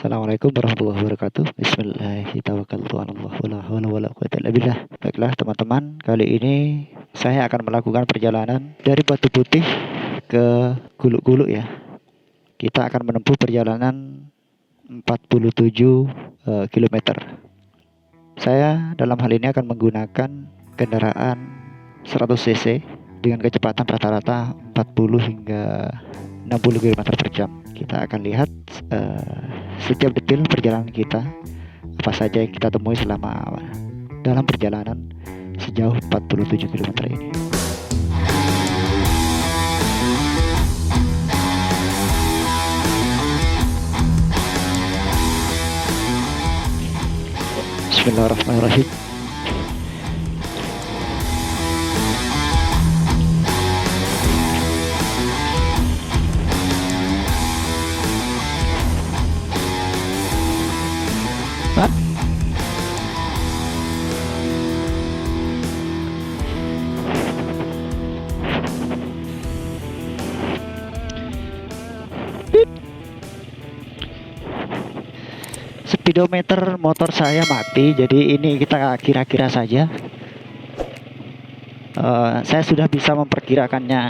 Assalamualaikum warahmatullahi wabarakatuh. Bismillahirrahmanirrahim. Wala haula wala quwwata illa billah. Baiklah teman-teman, kali ini saya akan melakukan perjalanan dari Batu Putih ke Guluk-Guluk ya. Kita akan menempuh perjalanan 47 km. Saya dalam hal ini akan menggunakan kendaraan 100 cc dengan kecepatan rata-rata 40 hingga 60 km per jam. Kita akan lihat setiap detail perjalanan kita, apa saja yang kita temui selama dalam perjalanan sejauh 47 km ini. Bismillahirrahmanirrahim. Speedometer motor saya mati, jadi ini kita kira-kira saja. Saya sudah bisa memperkirakannya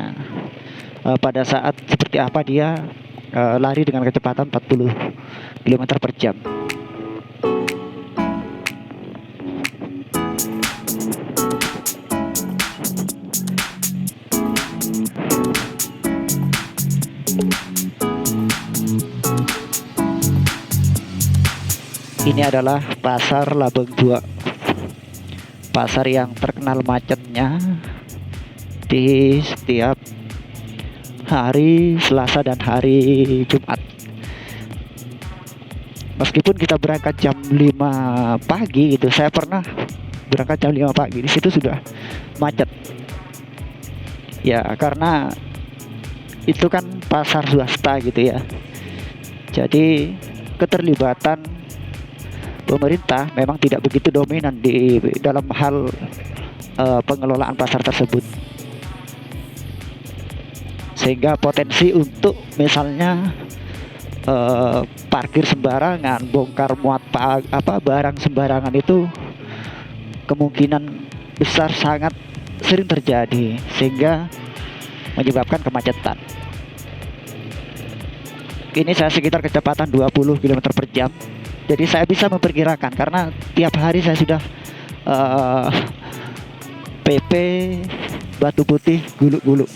pada saat seperti apa dia lari dengan kecepatan 40 km per jam. Ini adalah pasar Labeng 2, pasar yang terkenal macetnya di setiap hari Selasa dan hari Jumat. Meskipun kita berangkat jam 5 pagi gitu, saya pernah berangkat jam 5 pagi, di situ sudah macet. Ya, karena itu kan pasar swasta gitu ya. Jadi keterlibatan pemerintah memang tidak begitu dominan di dalam hal pengelolaan pasar tersebut, sehingga potensi untuk misalnya parkir sembarangan, bongkar muat barang sembarangan itu kemungkinan besar sangat sering terjadi, sehingga menyebabkan kemacetan. Ini saya sekitar kecepatan 20 km per jam. Jadi saya bisa memperkirakan karena tiap hari saya sudah PP Batu Putih Guluk-Guluk.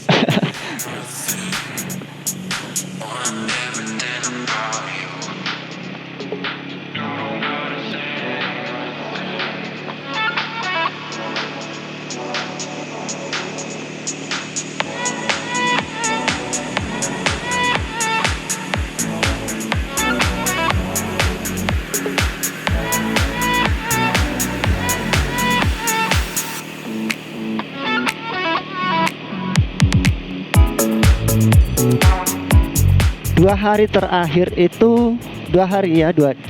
Dua hari terakhir itu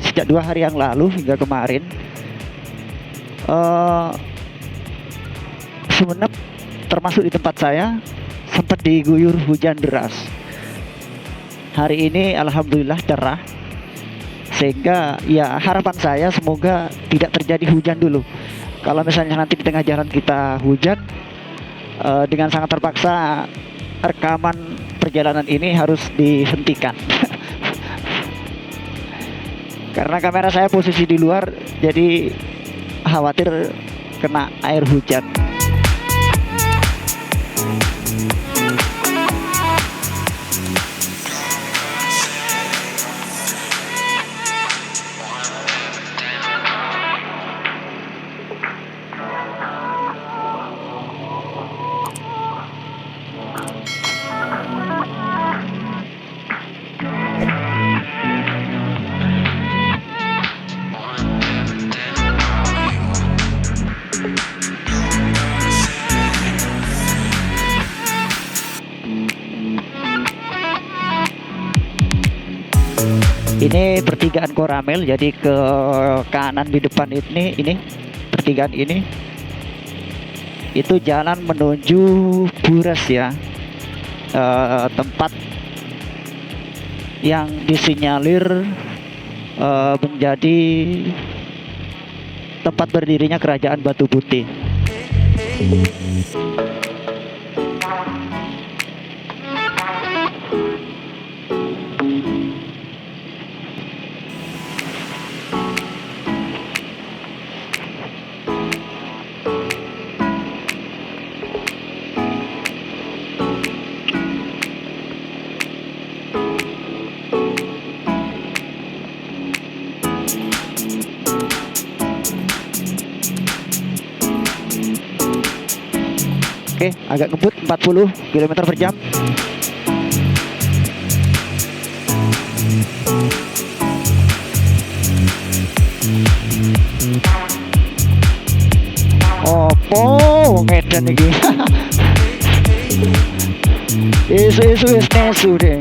sejak 2 hari yang lalu hingga kemarin Sumenep termasuk di tempat saya sempat diguyur hujan deras. Hari ini alhamdulillah cerah, sehingga ya harapan saya semoga tidak terjadi hujan dulu. Kalau misalnya nanti di tengah jalan kita hujan, dengan sangat terpaksa rekaman perjalanan ini harus dihentikan. Karena kamera saya posisi di luar, jadi khawatir kena air hujan. Ini pertigaan Koramel, jadi ke kanan di depan ini pertigaan ini itu jalan menuju Bures ya, tempat yang disinyalir menjadi tempat berdirinya kerajaan Batu Putih. Oke, agak ngebut 40 km per jam. Opo Medan iki. Isu-isu wis nesu deh.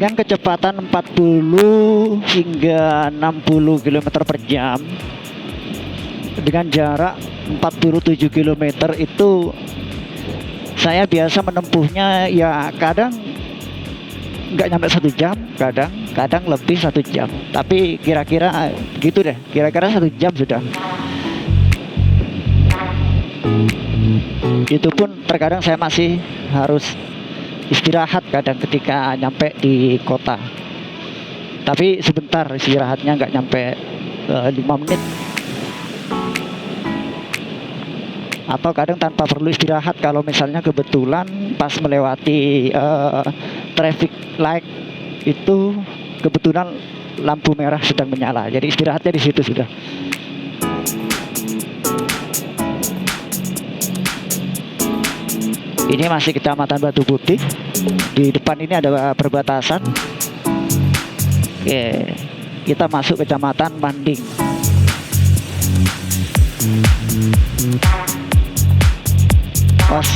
Dengan kecepatan 40 hingga 60 km per jam, dengan jarak 47 km itu saya biasa menempuhnya ya kadang nggak nyampe 1 jam, kadang lebih 1 jam, tapi kira-kira gitu deh, kira-kira 1 jam sudah. Itu pun terkadang saya masih harus istirahat kadang ketika nyampe di kota, tapi sebentar istirahatnya, nggak nyampe 5 menit, atau kadang tanpa perlu istirahat kalau misalnya kebetulan pas melewati traffic light itu kebetulan lampu merah sedang menyala, jadi istirahatnya di situ sudah. Ini masih Kecamatan Batu Putih. Di depan ini ada perbatasan. Oke, kita masuk Kecamatan Manding. Pos.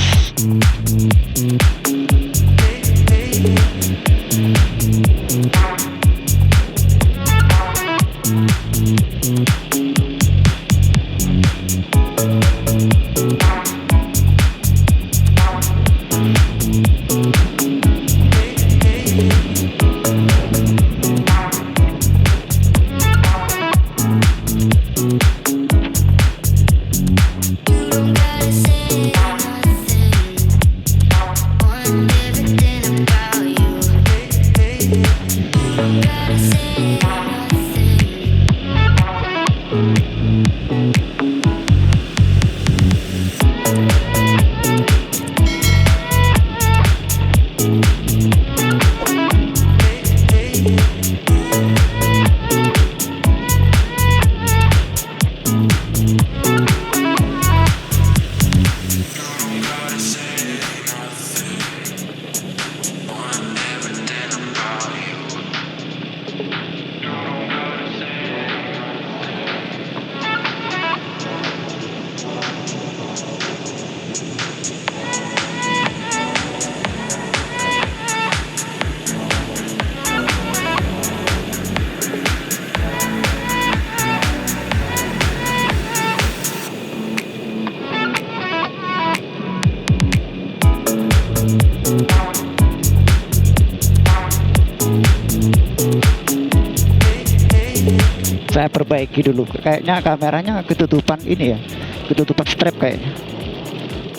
Saya perbaiki dulu. Kayaknya kameranya ketutupan ini ya, ketutupan strap kayaknya.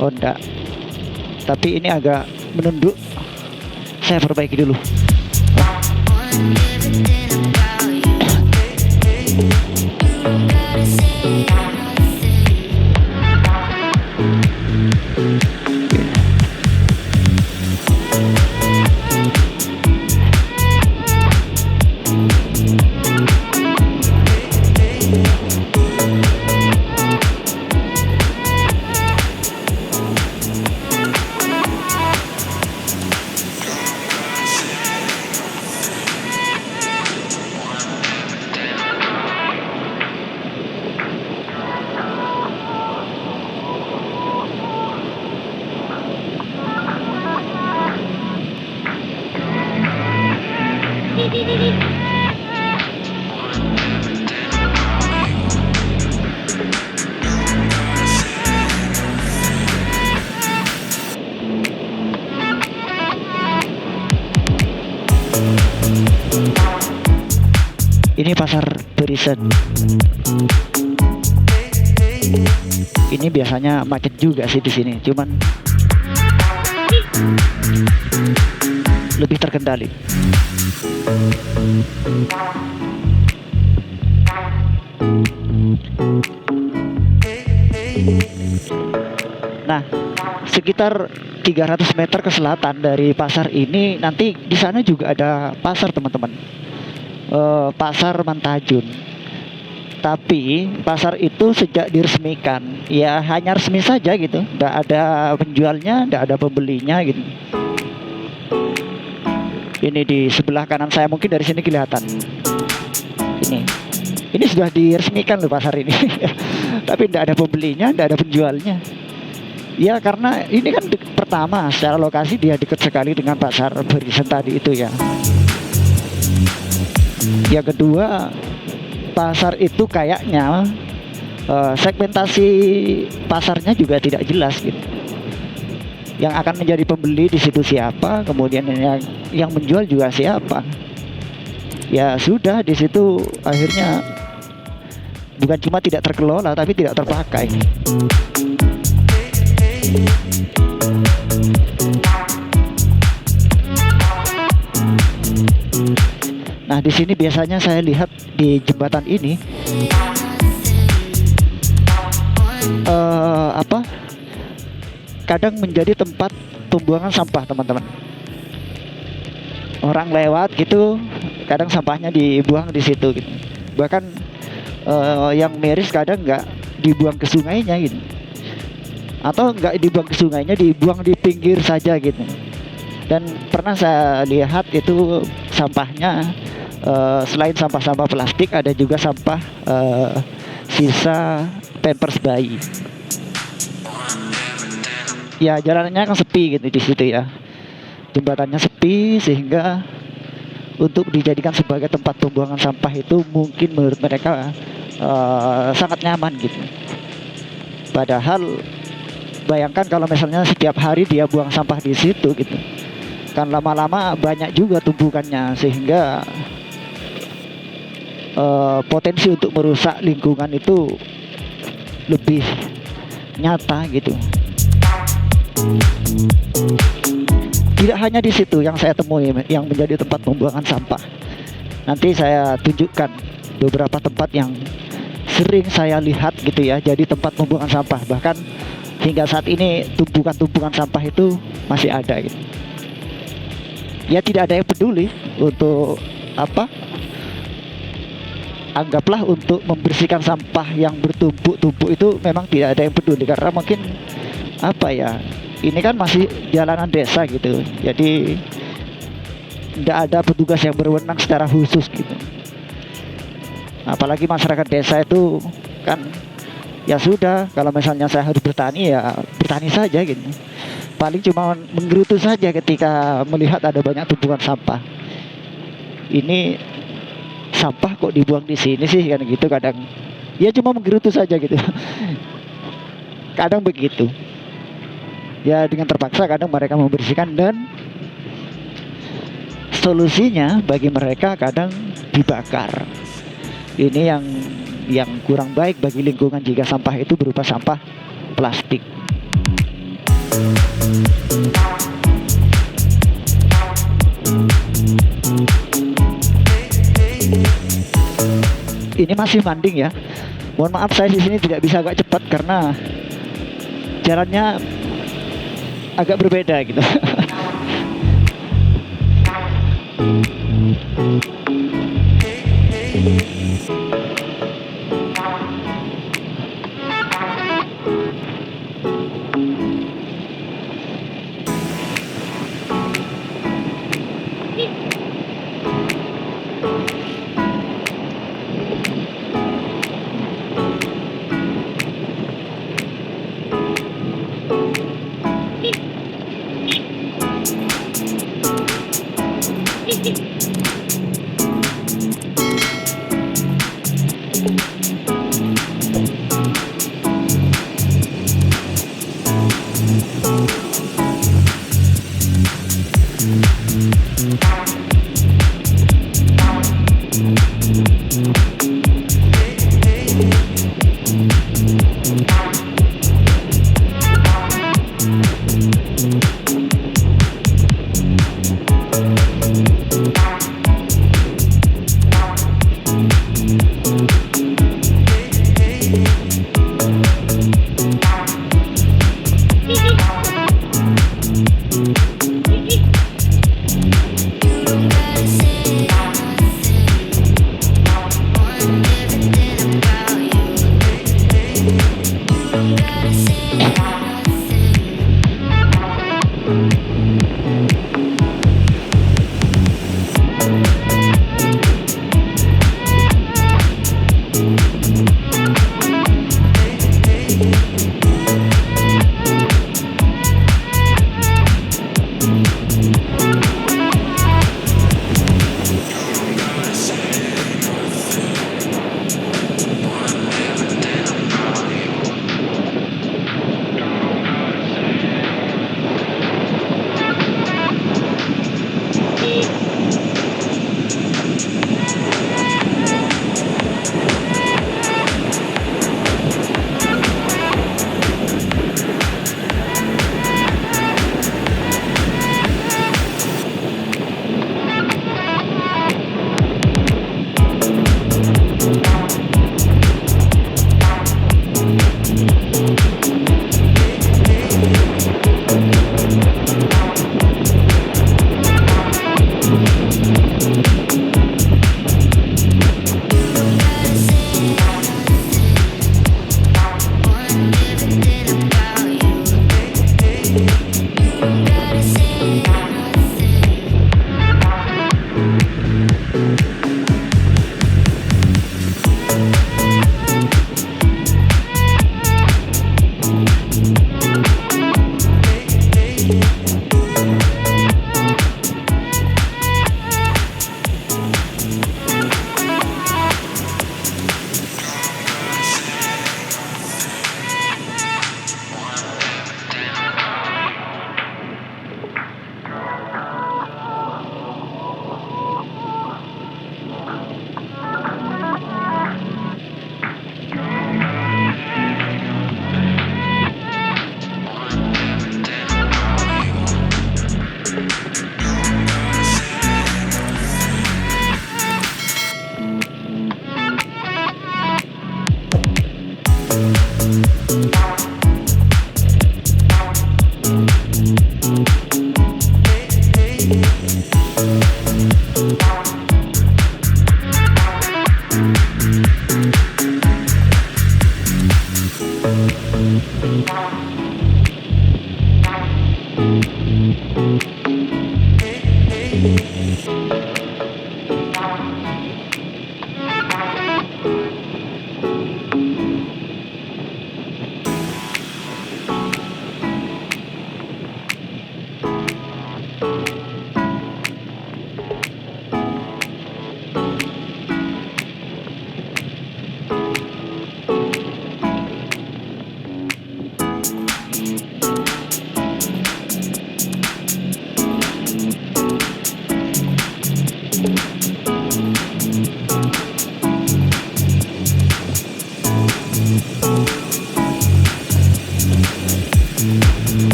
Oh enggak, tapi ini agak menunduk. Saya perbaiki dulu. Ini pasar Barisan. Ini biasanya macet juga sih di sini, cuman lebih terkendali. Nah, sekitar 300 meter ke selatan dari pasar ini, nanti di sana juga ada pasar teman-teman. Pasar Mantajun. Tapi pasar itu sejak diresmikan, ya hanya resmi saja gitu, nggak ada penjualnya, nggak ada pembelinya gitu. Ini di sebelah kanan saya, mungkin dari sini kelihatan. Ini sudah diresmikan loh pasar ini, tapi nggak ada pembelinya, nggak ada penjualnya. Ya karena ini kan pertama secara lokasi dia dekat sekali dengan pasar Barisan tadi itu ya. Yang kedua, pasar itu kayaknya segmentasi pasarnya juga tidak jelas gitu. Yang akan menjadi pembeli di situ siapa, kemudian yang menjual juga siapa. Ya sudah, di situ akhirnya bukan cuma tidak terkelola tapi tidak terpakai. Nah, di sini biasanya saya lihat di jembatan ini kadang menjadi tempat pembuangan sampah teman-teman. Orang lewat gitu, kadang sampahnya dibuang di situ gitu. Bahkan yang miris kadang nggak dibuang ke sungainya gitu, atau nggak dibuang ke sungainya, dibuang di pinggir saja gitu. Dan pernah saya lihat itu sampahnya selain sampah-sampah plastik, ada juga sampah sisa pampers bayi. Ya jalannya kan sepi gitu di situ ya, jembatannya sepi sehingga untuk dijadikan sebagai tempat pembuangan sampah itu mungkin menurut mereka sangat nyaman gitu. Padahal bayangkan kalau misalnya setiap hari dia buang sampah di situ gitu, kan lama-lama banyak juga tumpukannya sehingga potensi untuk merusak lingkungan itu lebih nyata gitu. Tidak hanya di situ yang saya temui yang menjadi tempat pembuangan sampah. Nanti saya tunjukkan beberapa tempat yang sering saya lihat gitu ya, jadi tempat pembuangan sampah. Bahkan hingga saat ini tumpukan-tumpukan sampah itu masih ada gitu. Ya tidak ada yang peduli untuk apa? Anggaplah untuk membersihkan sampah yang bertumpuk-tumpuk itu memang tidak ada yang peduli, karena mungkin apa ya, ini kan masih jalanan desa gitu, jadi tidak ada petugas yang berwenang secara khusus gitu. Apalagi masyarakat desa itu kan ya sudah, kalau misalnya saya harus bertani ya bertani saja gitu, paling cuma menggerutu saja ketika melihat ada banyak tumpukan sampah. Ini sampah kok dibuang di sini sih kan gitu, kadang ya cuma menggerutu saja gitu. Kadang begitu ya, dengan terpaksa kadang mereka membersihkan, dan solusinya bagi mereka kadang dibakar. Ini yang kurang baik bagi lingkungan jika sampah itu berupa sampah plastik. Ini masih manding ya. Mohon maaf saya di sini tidak bisa agak cepat karena jalannya agak berbeda gitu.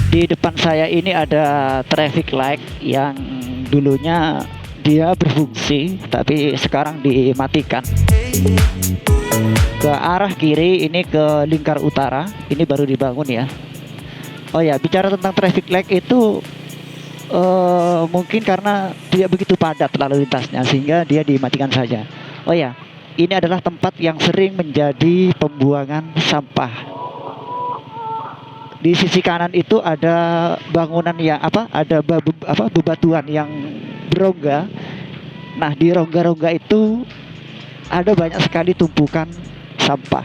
Di depan saya ini ada traffic light yang dulunya dia berfungsi tapi sekarang dimatikan. Ke arah kiri ini ke lingkar utara, ini baru dibangun ya. Oh ya, bicara tentang traffic light itu mungkin karena tidak begitu padat lalu lintasnya sehingga dia dimatikan saja. Oh ya, ini adalah tempat yang sering menjadi pembuangan sampah. Di sisi kanan itu ada bangunan yang ada bebatuan yang berongga. Nah, di rongga-rongga itu ada banyak sekali tumpukan sampah.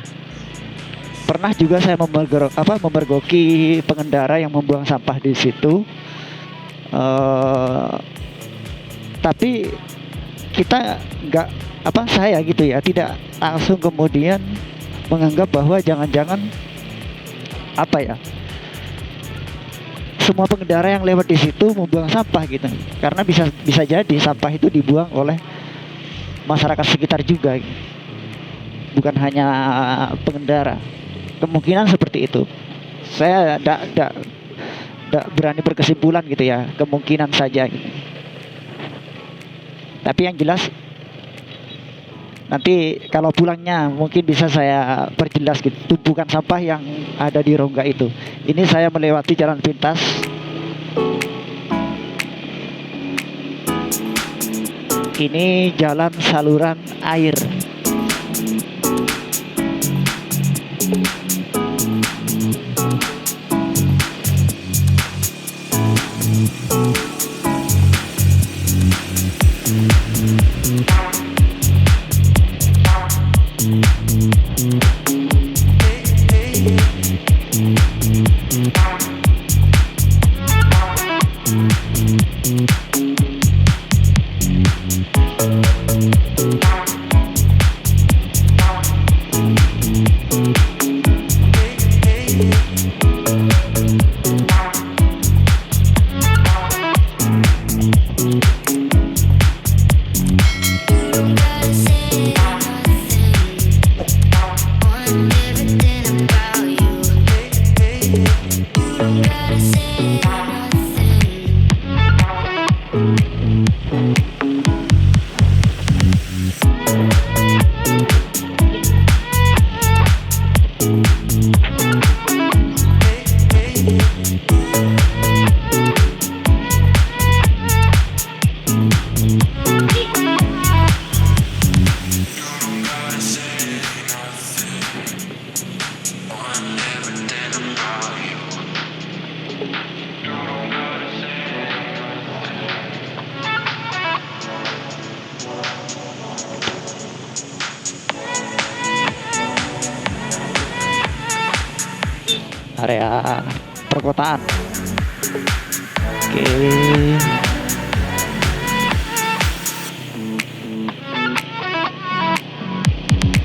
Pernah juga saya memergoki pengendara yang membuang sampah di situ. Tapi kita saya gitu ya, tidak langsung kemudian menganggap bahwa jangan-jangan semua pengendara yang lewat di situ membuang sampah gitu, karena bisa jadi sampah itu dibuang oleh masyarakat sekitar juga, bukan hanya pengendara. Kemungkinan seperti itu. Saya tidak berani berkesimpulan gitu ya, kemungkinan saja gitu. Tapi yang jelas nanti kalau pulangnya mungkin bisa saya perjelas gitu, tumpukan sampah yang ada di rongga itu. Ini saya melewati jalan pintas. Ini jalan saluran air. area perkotaan. Oke.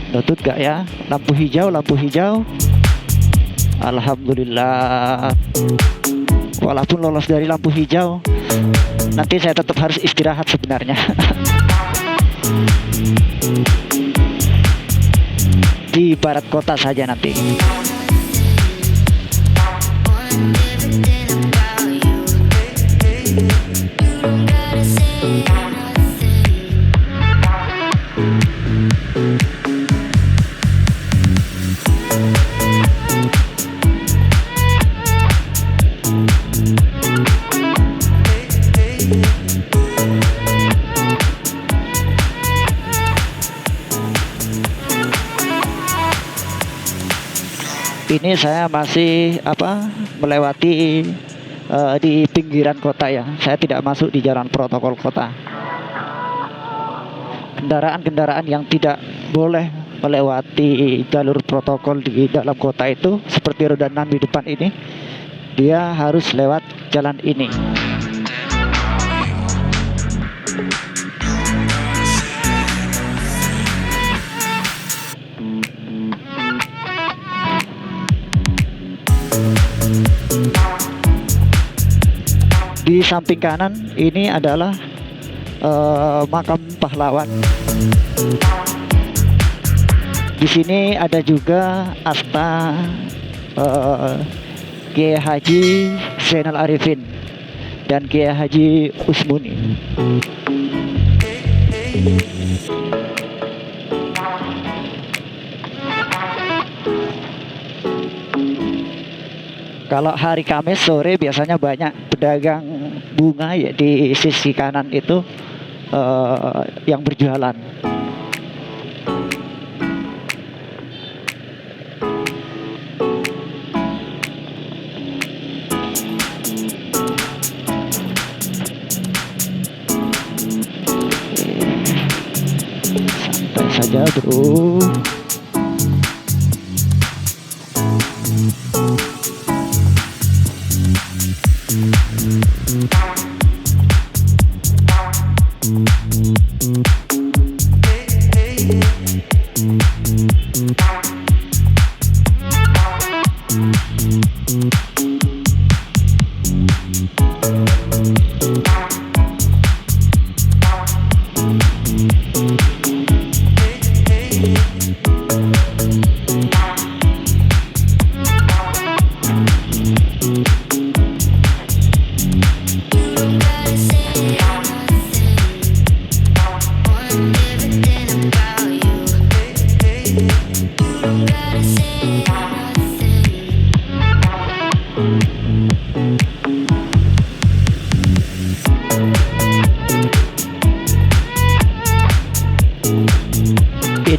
Nutut gak ya? Lampu hijau, lampu hijau. Alhamdulillah. Walaupun lolos dari lampu hijau, nanti saya tetap harus istirahat sebenarnya. Di barat kota saja nanti. Ini saya masih melewati di pinggiran kota ya. Saya tidak masuk di jalan protokol kota. Kendaraan-kendaraan yang tidak boleh melewati jalur protokol di dalam kota itu seperti roda 6 di depan ini, dia harus lewat jalan ini. Di samping kanan ini adalah makam pahlawan. Di sini ada juga asta Kiai Haji Zainal Arifin dan Kiai Haji Usmuni. Kalau hari Kamis sore biasanya banyak pedagang bunga ya di sisi kanan itu yang berjualan. Santai saja bro.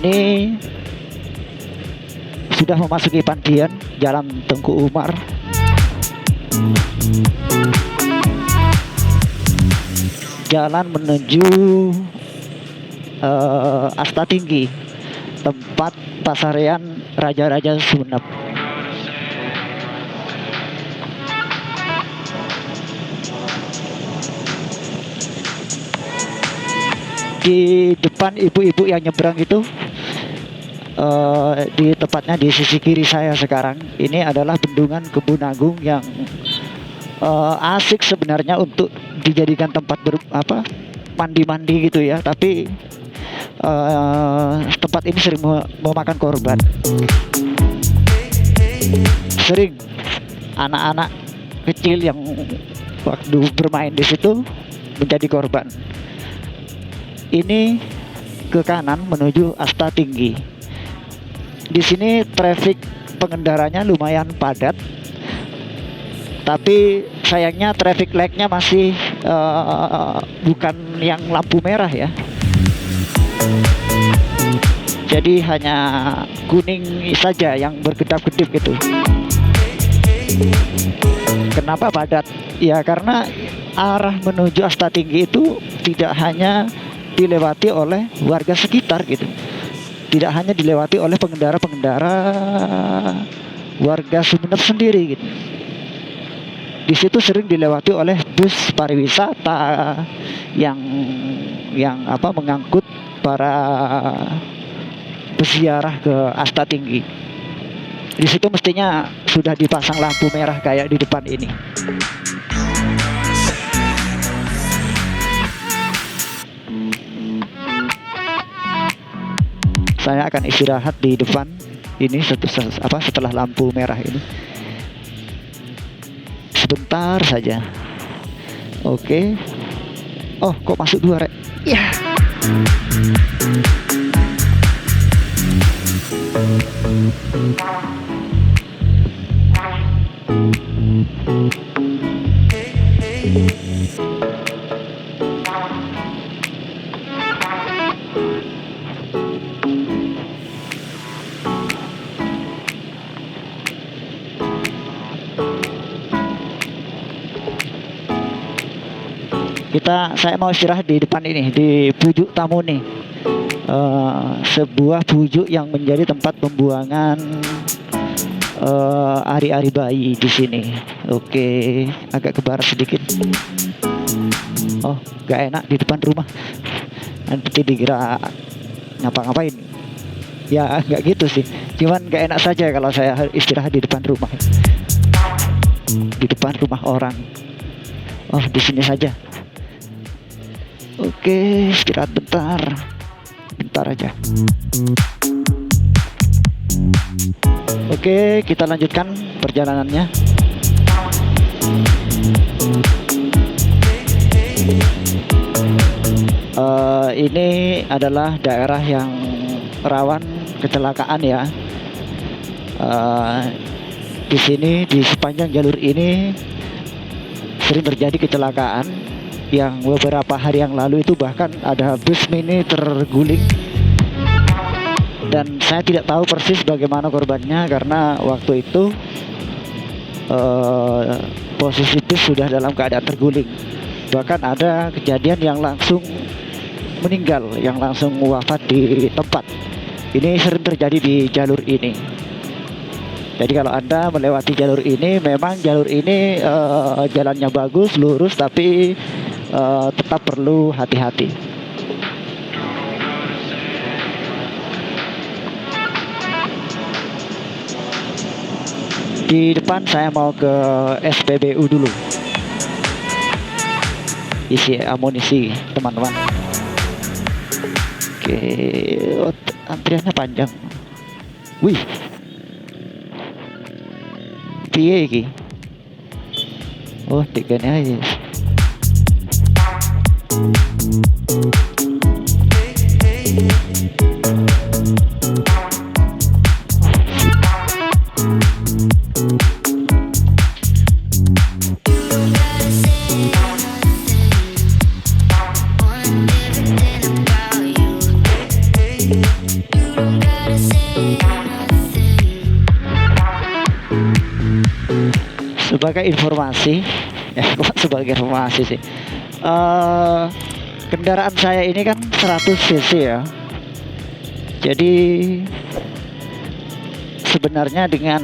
Ini sudah memasuki Pandian, Jalan Tengku Umar. Jalan menuju Asta Tinggi, tempat pasarian Raja-Raja Sumenep. Di depan ibu-ibu yang nyebrang itu, di tepatnya di sisi kiri saya sekarang, ini adalah bendungan Kebun Agung yang asik sebenarnya untuk dijadikan tempat mandi-mandi gitu ya. Tapi tempat ini sering memakan korban. Sering anak-anak kecil yang waktu bermain di situ menjadi korban. Ini ke kanan menuju Asta Tinggi. Di sini traffic pengendaranya lumayan padat, tapi sayangnya traffic light-nya masih bukan yang lampu merah ya. Jadi hanya kuning saja yang berkedap-kedip gitu. Kenapa padat? Ya karena arah menuju Asta Tinggi itu tidak hanya dilewati oleh warga sekitar gitu. Tidak hanya dilewati oleh pengendara-pengendara warga Sumeneb sendiri gitu. Di situ sering dilewati oleh bus pariwisata yang mengangkut para peziarah ke Asta Tinggi. Di situ mestinya sudah dipasang lampu merah kayak di depan ini. Saya akan istirahat di depan ini setelah lampu merah ini. Sebentar saja. Oke. Oh, kok masuk 2 rek? Ya. Saya mau istirahat di depan ini, di Pujuk Tamuni, sebuah pujuk yang menjadi tempat pembuangan ari-ari bayi di sini. Oke, agak ke barat sedikit. Oh, gak enak di depan rumah, nanti dikira ngapa-ngapain. Ya nggak gitu sih, cuman gak enak saja kalau saya istirahat di depan rumah, di depan rumah orang. Oh, di sini saja. Oke, istirahat bentar aja. Oke, kita lanjutkan perjalanannya. Ini adalah daerah yang rawan kecelakaan ya. Di sini, di sepanjang jalur ini sering terjadi kecelakaan. Yang beberapa hari yang lalu itu bahkan ada bus mini terguling, dan saya tidak tahu persis bagaimana korbannya karena waktu itu posisi bus sudah dalam keadaan terguling. Bahkan ada kejadian yang langsung meninggal, yang langsung wafat di tempat. Ini sering terjadi di jalur ini. Jadi kalau Anda melewati jalur ini, memang jalur ini jalannya bagus, lurus, tapi tetap perlu hati-hati. Di depan saya mau ke SPBU dulu, isi amunisi teman-teman. Oke, antriannya panjang. Wih, piye iki? Oh, tiketnya aja. Sebagai informasi, sebagai informasi sih, kendaraan saya ini kan 100 cc ya. Jadi sebenarnya dengan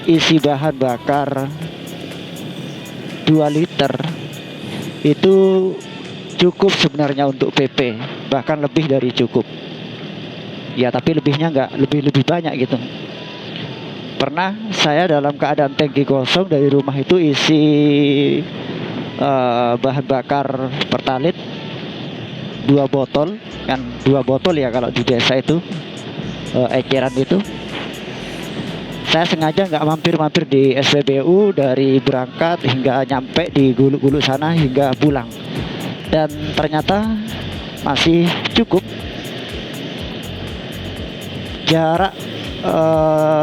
isi bahan bakar 2 liter itu cukup sebenarnya untuk PP, bahkan lebih dari cukup. Ya tapi lebihnya nggak, lebih banyak gitu. Pernah saya dalam keadaan tangki kosong dari rumah itu isi bahan bakar Pertalite 2 botol, kan 2 botol ya kalau di desa itu eceran itu. Saya sengaja nggak mampir-mampir di SPBU dari berangkat hingga nyampe di Guluk-Guluk sana hingga pulang, dan ternyata masih cukup. Jarak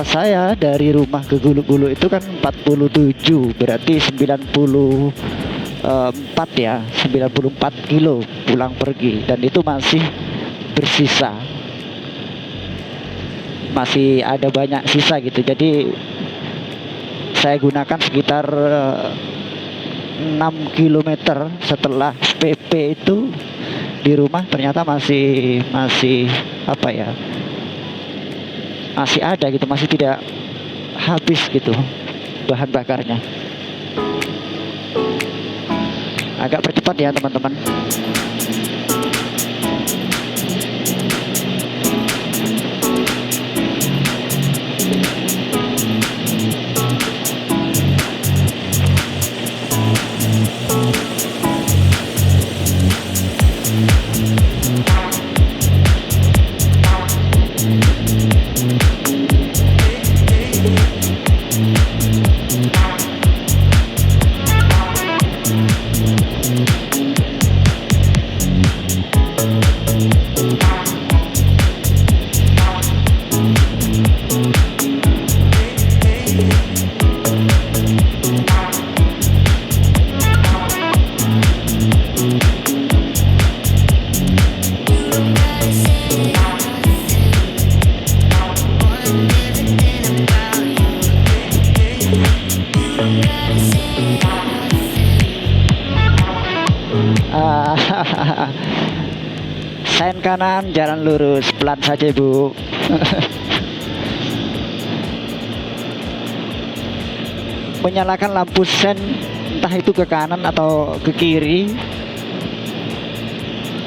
saya dari rumah ke Guluk-Guluk itu kan 47, berarti 94 ya, 94 kilo pulang pergi, dan itu masih bersisa, masih ada banyak sisa gitu. Jadi saya gunakan sekitar 6 km setelah PP itu di rumah, ternyata masih apa ya, masih ada gitu, masih tidak habis gitu bahan bakarnya. Agak percepat ya teman-teman. Sen kanan, jalan lurus, pelan saja Bu. Menyalakan lampu sen entah itu ke kanan atau ke kiri,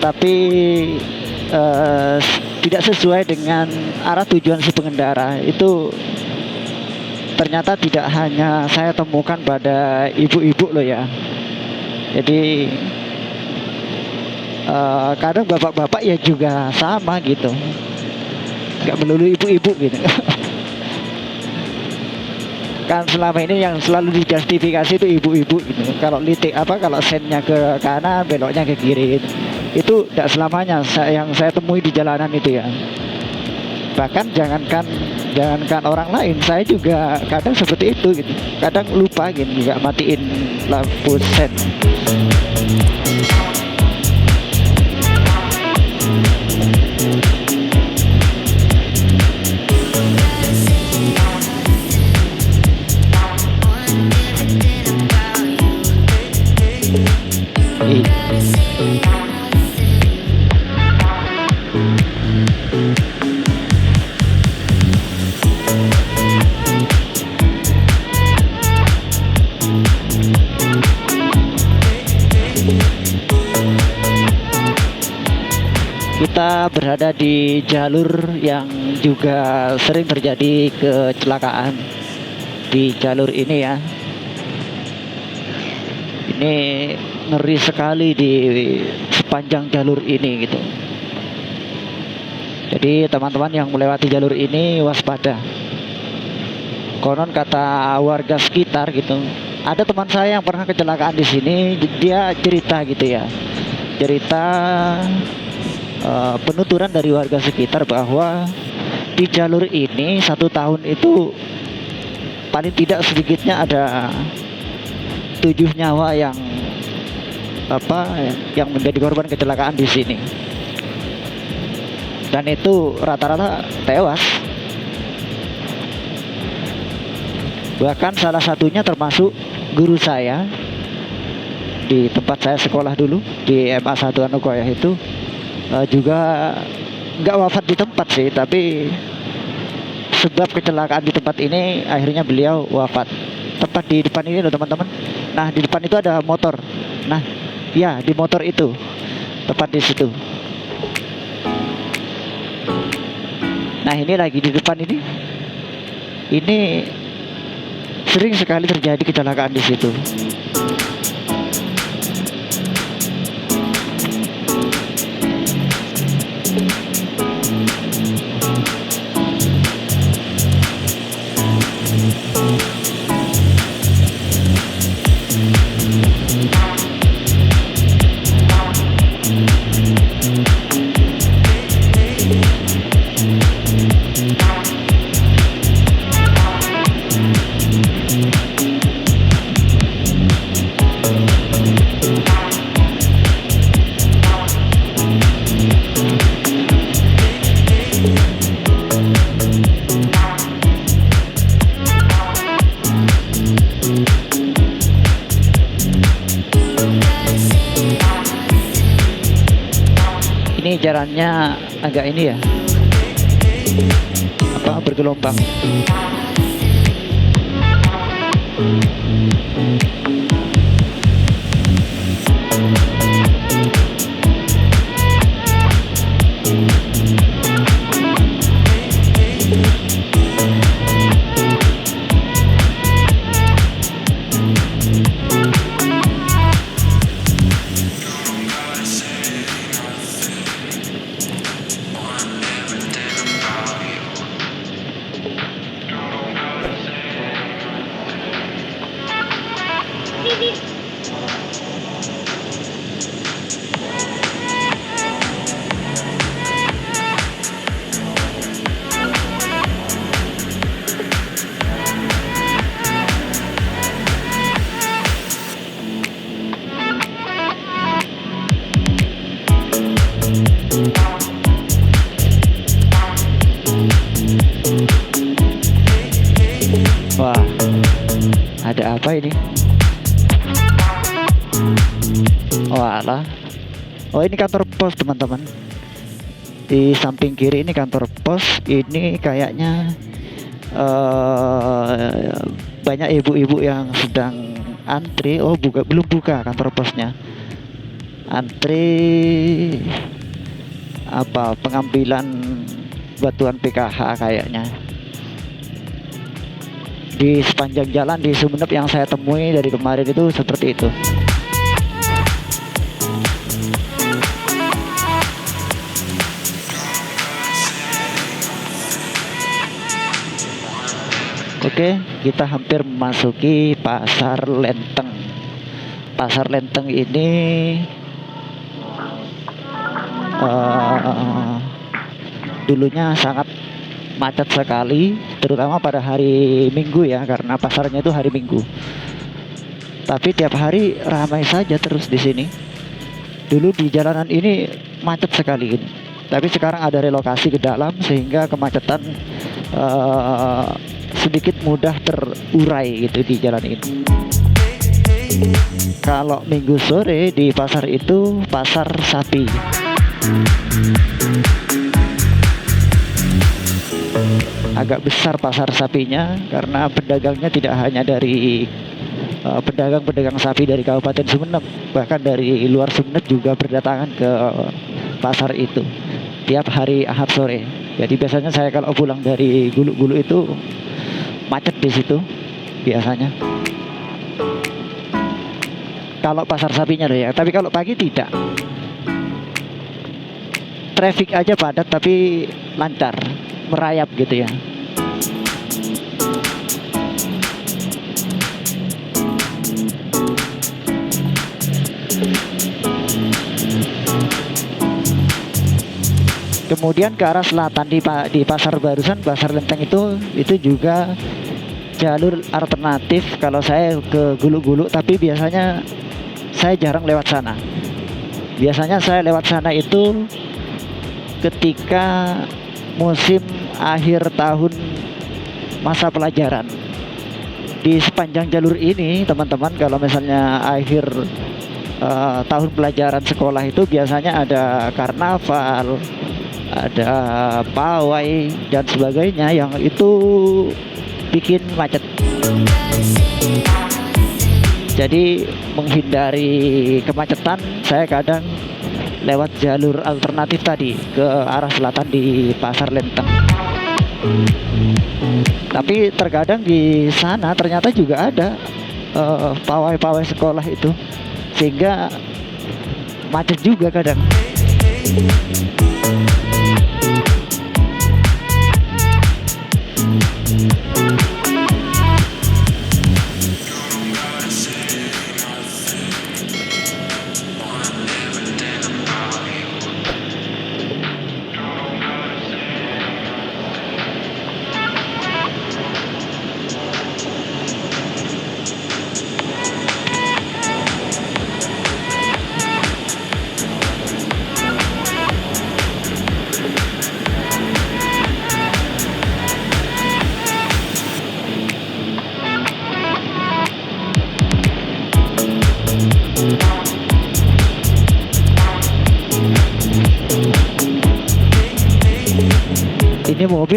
tapi tidak sesuai dengan arah tujuan si pengendara. Itu ternyata tidak hanya saya temukan pada ibu-ibu loh ya. Jadi kadang bapak-bapak ya juga sama gitu, nggak melulu ibu-ibu gitu. Kan selama ini yang selalu dijustifikasi itu ibu-ibu gitu. Kalau kalau sennya ke kanan, beloknya ke kiri gitu. Itu tidak selamanya yang saya temui di jalanan itu ya. Bahkan jangankan orang lain, saya juga kadang seperti itu gitu. Kadang lupa gitu, nggak matiin lampu sen. Kita berada di jalur yang juga sering terjadi kecelakaan di jalur ini ya. Ini ngeri sekali di sepanjang jalur ini gitu. Jadi teman-teman yang melewati jalur ini waspada. Konon kata warga sekitar gitu. Ada teman saya yang pernah kecelakaan di sini, dia cerita gitu ya. Cerita penuturan dari warga sekitar bahwa di jalur ini 1 tahun itu paling tidak sedikitnya ada 7 nyawa yang menjadi korban kecelakaan di sini, dan itu rata-rata tewas. Bahkan salah satunya termasuk guru saya di tempat saya sekolah dulu di MA 1 Anukoyah itu. Juga nggak wafat di tempat sih, tapi sebab kecelakaan di tempat ini akhirnya beliau wafat. Tepat di depan ini loh teman-teman. Nah di depan itu ada motor. Nah ya di motor itu, tepat di situ. Nah ini lagi di depan ini sering sekali terjadi kecelakaan di situ. Ini jalannya agak ini ya, bergelombang. Wah, ada apa ini? Oh alah. Oh ini kantor pos teman-teman. Di samping kiri ini kantor pos. Ini kayaknya banyak ibu-ibu yang sedang antri. Oh belum buka kantor posnya. Antri apa pengambilan batuan PKH kayaknya. Di sepanjang jalan di Sumeneb yang saya temui dari kemarin itu seperti itu. Oke, kita hampir memasuki Pasar Lenteng. Pasar Lenteng ini dulunya sangat macet sekali, terutama pada hari Minggu ya, karena pasarnya itu hari Minggu. Tapi tiap hari ramai saja terus di sini. Dulu di jalanan ini macet sekali, tapi sekarang ada relokasi ke dalam sehingga kemacetan sedikit mudah terurai gitu di jalan ini. Kalau Minggu sore di pasar itu pasar sapi. Agak besar pasar sapinya karena pedagangnya tidak hanya dari pedagang-pedagang sapi dari Kabupaten Sumeneb, bahkan dari luar Sumeneb juga berdatangan ke pasar itu tiap hari Ahad sore. Jadi biasanya saya kalau pulang dari Gulu-Gulu itu macet di situ biasanya. Kalau pasar sapinya loh ya, tapi kalau pagi tidak. Traffic aja padat tapi lancar, merayap gitu ya. Kemudian ke arah selatan di pasar barusan, pasar Lenteng itu juga jalur alternatif kalau saya ke Gulu-Gulu, tapi biasanya saya jarang lewat sana. Biasanya saya lewat sana itu ketika musim akhir tahun masa pelajaran. Di sepanjang jalur ini teman-teman, kalau misalnya akhir tahun pelajaran sekolah itu biasanya ada karnaval, ada pawai dan sebagainya yang itu bikin macet. Jadi menghindari kemacetan, saya kadang lewat jalur alternatif tadi ke arah selatan di Pasar Lenteng. Tapi terkadang di sana ternyata juga ada pawai-pawai sekolah itu, sehingga macet juga kadang.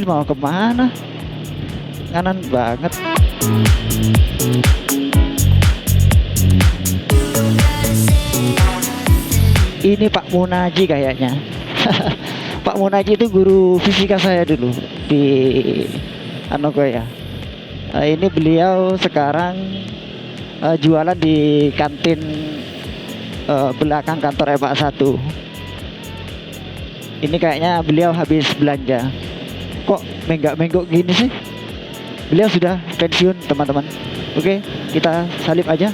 mobil mau kemana? Kanan banget. Ini Pak Munaji kayaknya. Pak Munaji itu guru fisika saya dulu di Anogoya. Ini beliau sekarang jualan di kantin belakang kantor Epak 1. Ini kayaknya beliau habis belanja. Kok menggak-menggok gini sih? Beliau sudah pensiun, teman-teman. Oke, kita salib aja.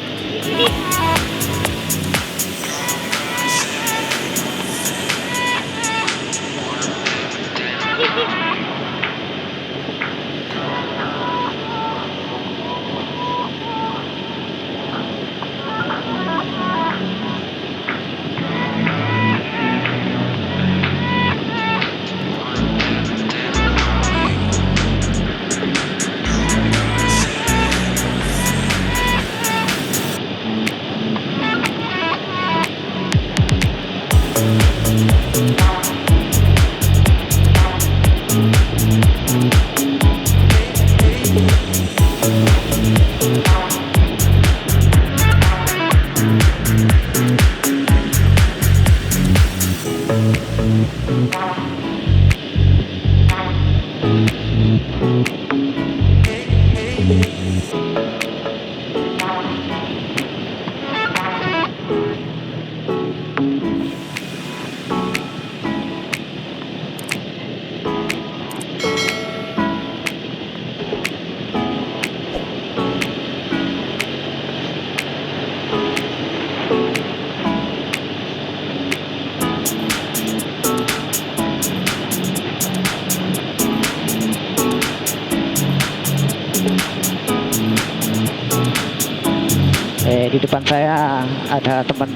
Di depan saya ada teman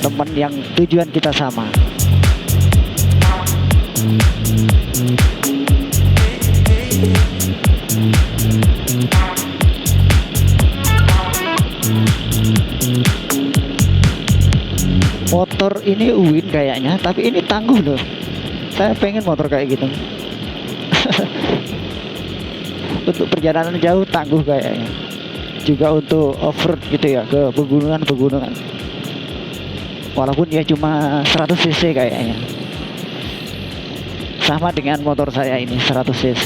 teman yang tujuan kita sama. Motor ini Uin kayaknya, tapi ini tangguh loh. Saya pengen motor kayak gitu. Untuk perjalanan jauh tangguh kayaknya. Juga untuk off-road gitu ya, ke pegunungan-pegunungan. Walaupun dia cuma 100 cc kayaknya. Sama dengan motor saya ini 100 cc.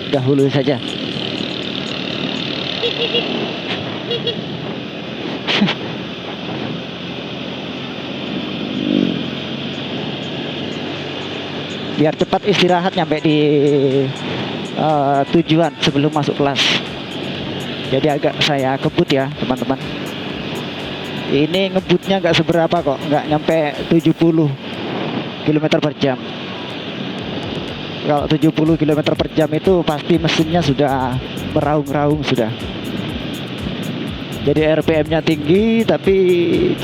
Dahulu saja. Biar cepat istirahat nyampe di tujuan sebelum masuk kelas. Jadi agak saya kebut ya teman-teman. Ini ngebutnya nggak seberapa kok, nggak nyampe 70 km per jam. Kalau 70 km per jam itu pasti mesinnya sudah meraung-raung sudah. Jadi RPM-nya tinggi tapi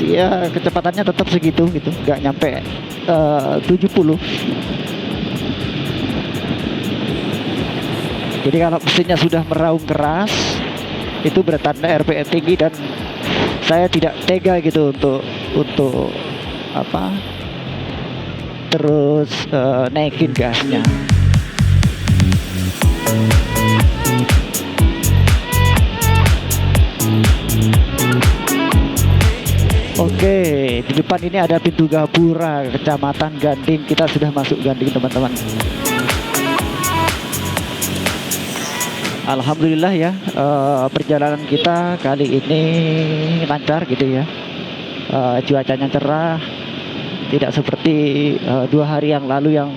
ya kecepatannya tetap segitu gitu, nggak nyampe 70. Jadi kalau mesinnya sudah meraung keras itu bertanda RPM tinggi dan saya tidak tega gitu untuk apa terus naikin gasnya. Oke, di depan ini ada pintu Gapura, Kecamatan Ganding. Kita sudah masuk Ganding, teman-teman. Alhamdulillah ya, perjalanan kita kali ini lancar gitu ya. Cuacanya cerah, tidak seperti 2 hari yang lalu yang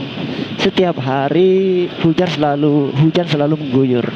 setiap hari hujan selalu mengguyur.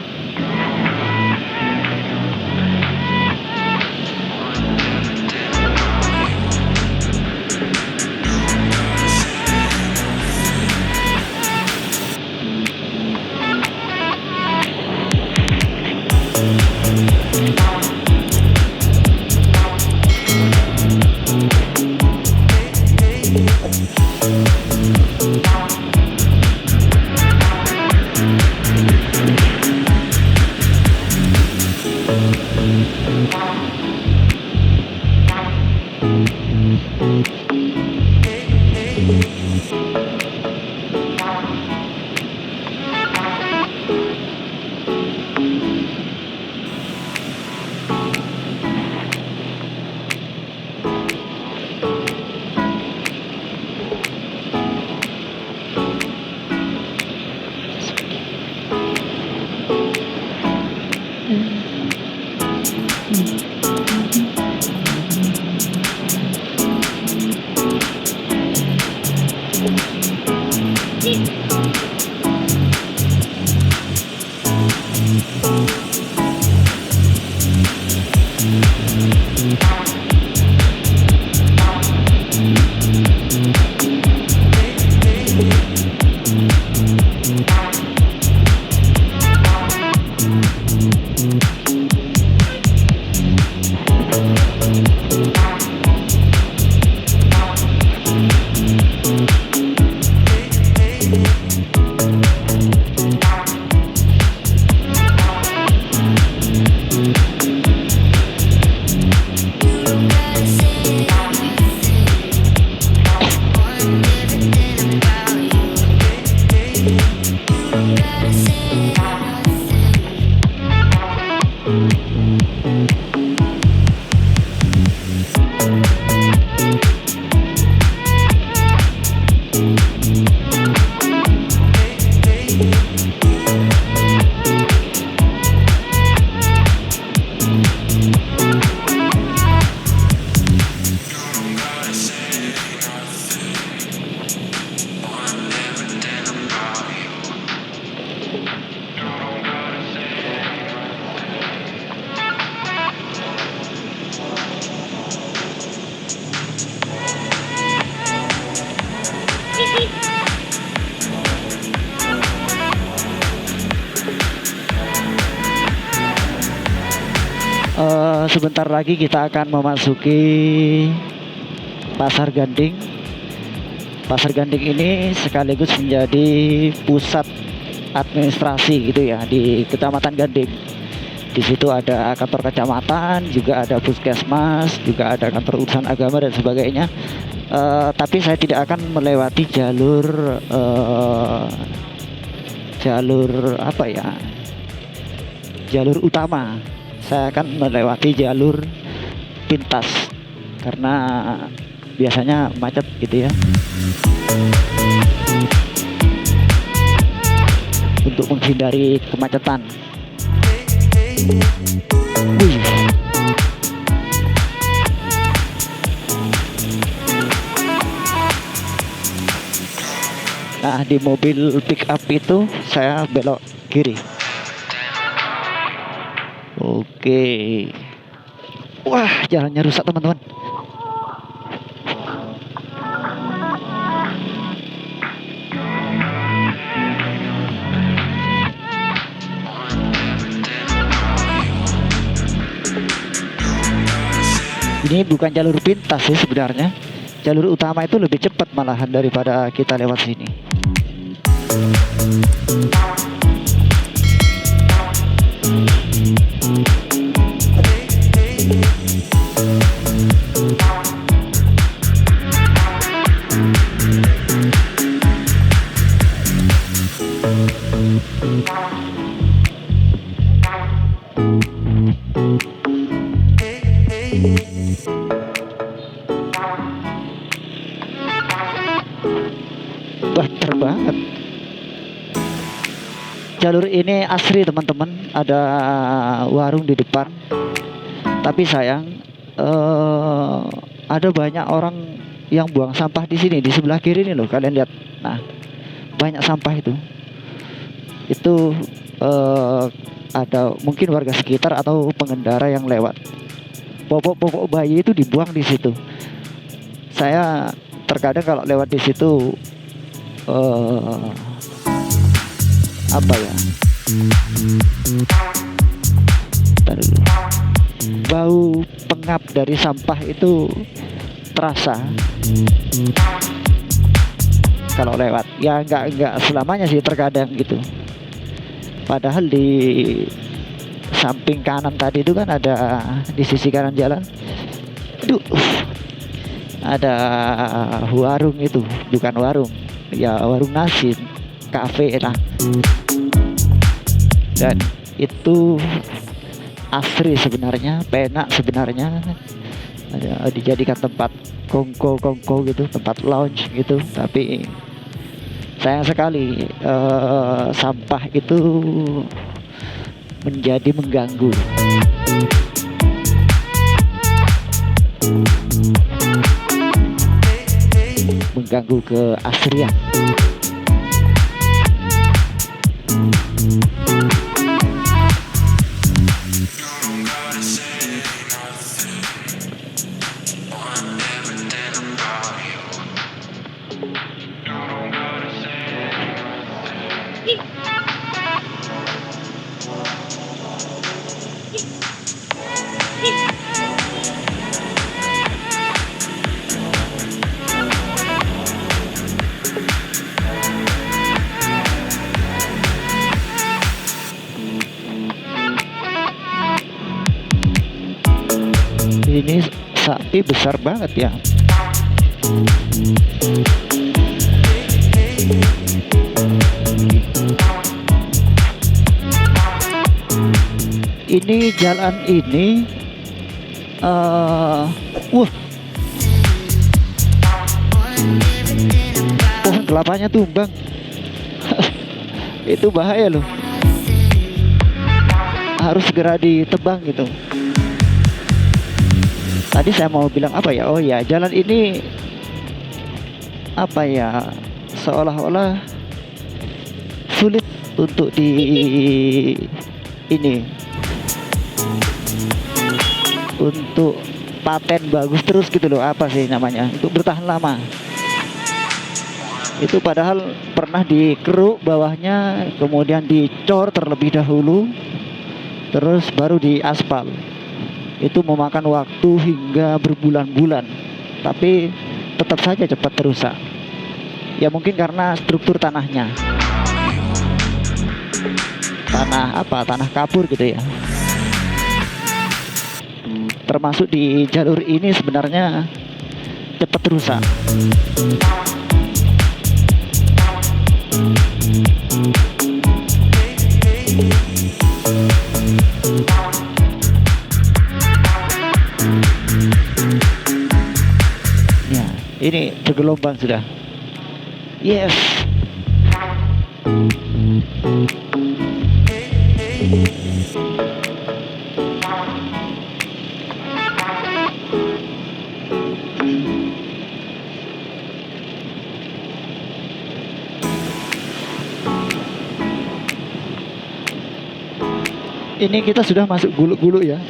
Sebentar lagi kita akan memasuki Pasar Ganding. Pasar Ganding ini sekaligus menjadi pusat administrasi gitu ya di Kecamatan Ganding. Di situ ada kantor kecamatan, juga ada puskesmas, juga ada kantor urusan agama dan sebagainya. Tapi saya tidak akan melewati jalur apa ya? Jalur utama. Saya akan melewati jalur pintas karena biasanya macet gitu ya. Untuk menghindari kemacetan. Nah, di mobil pick up itu saya belok kiri. Oke. Wah, jalannya rusak teman-teman. Ini bukan jalur pintas sih sebenarnya. Jalur utama itu lebih cepat malahan daripada kita lewat sini. Banter banget. Jalur ini asri teman-teman, ada warung di depan. Tapi sayang ada banyak orang yang buang sampah di sini, di sebelah kiri ini loh, kalian lihat. Nah, banyak sampah itu. Itu ada mungkin warga sekitar atau pengendara yang lewat. Popok-popok bayi itu dibuang di situ. Saya terkadang kalau lewat di situ apa ya, Bentar dulu. Bau pengap dari sampah itu terasa kalau lewat. Ya nggak selamanya sih, terkadang gitu. Padahal di samping kanan tadi itu kan ada, di sisi kanan jalan itu ada warung, itu bukan warung ya, warung nasi, kafe lah. Dan itu asri sebenarnya, penak sebenarnya, ada dijadikan tempat kongko gitu, tempat lounge gitu. Tapi sayang sekali sampah itu menjadi mengganggu. Mengganggu keasrian. Ini sapi besar banget ya. Ini jalan ini pohon kelapanya tumbang. Itu bahaya loh, harus segera ditebang gitu. Tadi saya mau bilang apa ya? Oh ya, jalan ini apa ya, seolah-olah sulit untuk untuk paten bagus terus gitu loh, apa sih namanya, untuk bertahan lama. Itu padahal pernah dikeruk bawahnya, kemudian dicor terlebih dahulu, terus baru diaspal. Itu memakan waktu hingga berbulan-bulan, tapi tetap saja cepat rusak. Ya mungkin karena struktur tanahnya, tanah kapur gitu ya. Termasuk di jalur ini sebenarnya cepat rusak. Ya, ini bergelombang sudah. Yes. Ini kita sudah masuk Guluk-Guluk ya.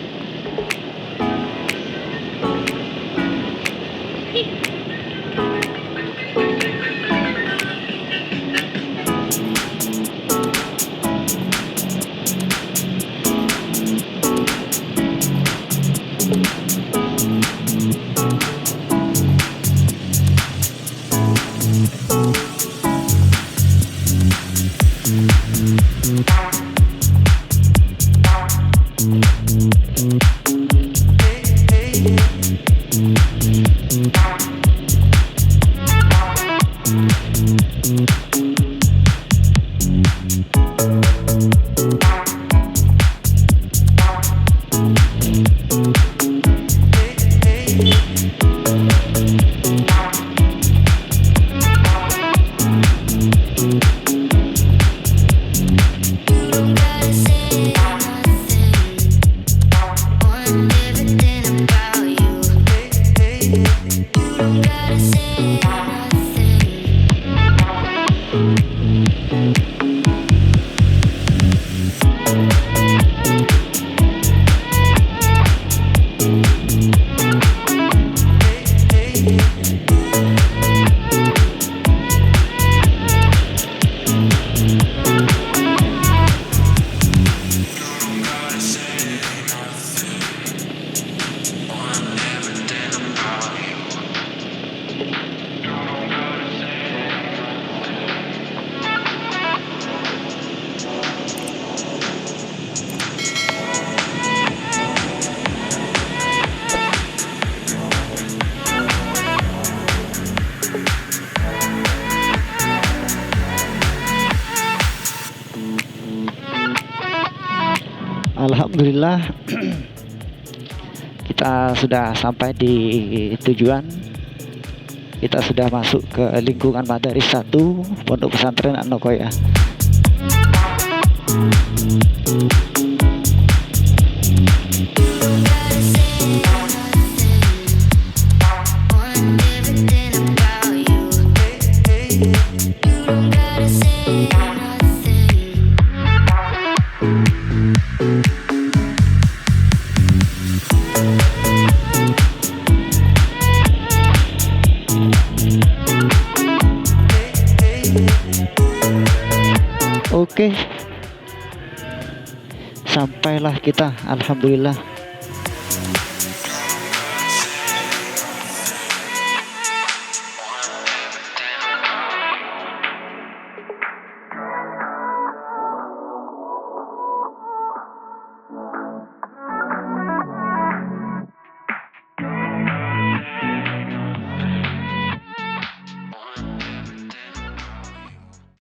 Alhamdulillah kita sudah sampai di tujuan. Kita sudah masuk ke lingkungan Madaris 1 Pondok Pesantren An-Nokoyah. Oke, sampailah kita, alhamdulillah